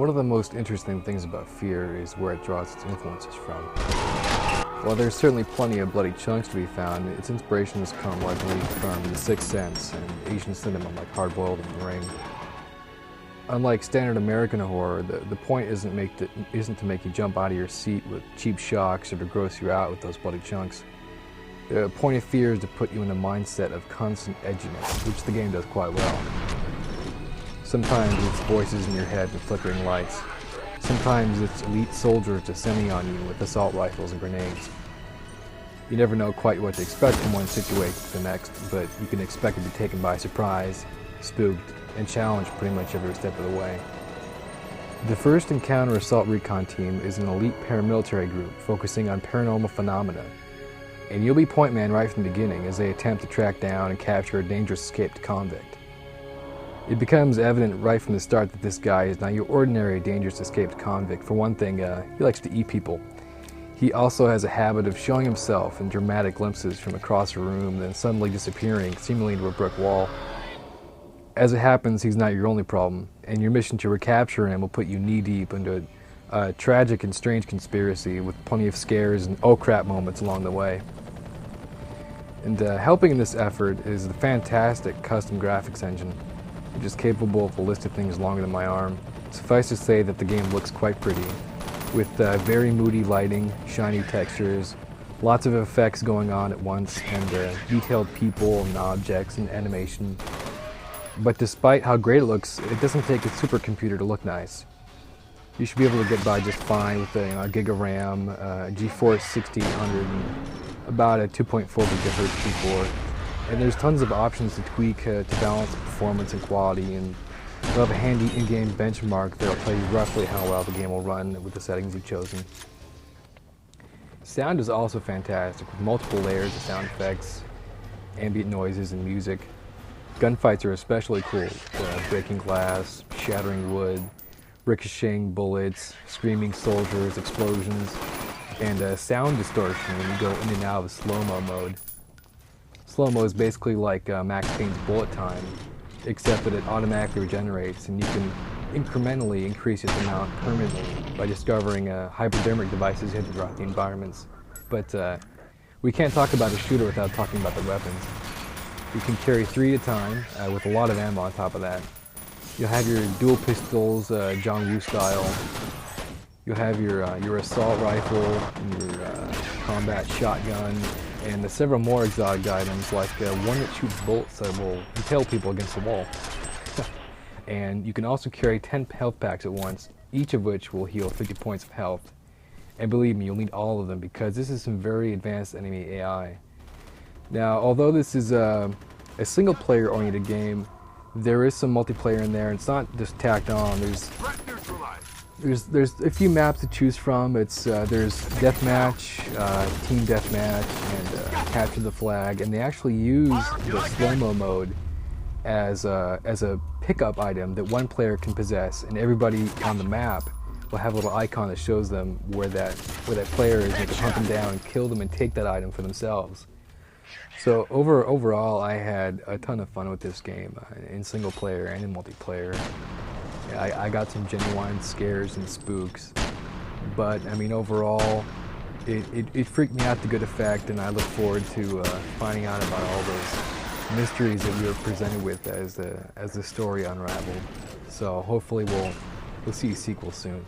One of the most interesting things about F.E.A.R is where it draws its influences from. While there's certainly plenty of bloody chunks to be found, its inspirations come largely from The Sixth Sense and Asian cinema like Hard Boiled and The Ring. Unlike standard American horror, the point isn't to make you jump out of your seat with cheap shocks or to gross you out with those bloody chunks. The point of F.E.A.R is to put you in a mindset of constant edginess, which the game does quite well. Sometimes it's voices in your head and flickering lights. Sometimes it's elite soldiers descending on you with assault rifles and grenades. You never know quite what to expect from one situation to the next, but you can expect to be taken by surprise, spooked, and challenged pretty much every step of the way. The first Encounter Assault Recon Team is an elite paramilitary group focusing on paranormal phenomena, and you'll be point man right from the beginning as they attempt to track down and capture a dangerous escaped convict. It becomes evident right from the start that this guy is not your ordinary dangerous escaped convict. For one thing, he likes to eat people. He also has a habit of showing himself in dramatic glimpses from across a room, then suddenly disappearing, seemingly into a brick wall. As it happens, he's not your only problem, and your mission to recapture him will put you knee-deep into a tragic and strange conspiracy with plenty of scares and oh crap moments along the way. And helping in this effort is the fantastic custom graphics engine, which is capable of a list of things longer than my arm. Suffice to say that the game looks quite pretty, with very moody lighting, shiny textures, lots of effects going on at once, and detailed people and objects and animation. But despite how great it looks, it doesn't take a supercomputer to look nice. You should be able to get by just fine with a gig of RAM, GeForce 1600, and about a 2.4 gigahertz keyboard. And there's tons of options to tweak to balance performance and quality, and you'll have a handy in-game benchmark that'll tell you roughly how well the game will run with the settings you've chosen. Sound is also fantastic, with multiple layers of sound effects, ambient noises, and music. Gunfights are especially cool, breaking glass, shattering wood, ricocheting bullets, screaming soldiers, explosions, and sound distortion when you go in and out of Slo-Mo Mode. Slo-Mo is basically like Max Payne's bullet time, except that it automatically regenerates, and you can incrementally increase its amount permanently by discovering hypodermic devices hidden throughout the environments. But we can't talk about a shooter without talking about the weapons. You can carry 3 at a time, with a lot of ammo on top of that. You'll have your dual pistols, John Woo style. You'll have your assault rifle, and your combat shotgun, and several more exotic items, like one that shoots bolts that will impale people against the wall. And you can also carry 10 health packs at once, each of which will heal 50 points of health. And believe me, you'll need all of them because this is some very advanced enemy AI. Now, although this is a single-player oriented game, there is some multiplayer in there, and it's not just tacked on. There's a few maps to choose from. There's deathmatch, team deathmatch, and capture the flag, and they actually use the Slo-Mo Mode as a pickup item that one player can possess, and everybody on the map will have a little icon that shows them where that player is. They can hunt them down and kill them and take that item for themselves. So overall, I had a ton of fun with this game in single player and in multiplayer. I got some genuine scares and spooks, but I mean overall, it freaked me out to good effect, and I look forward to finding out about all those mysteries that we were presented with as the story unraveled. So hopefully we'll see a sequel soon.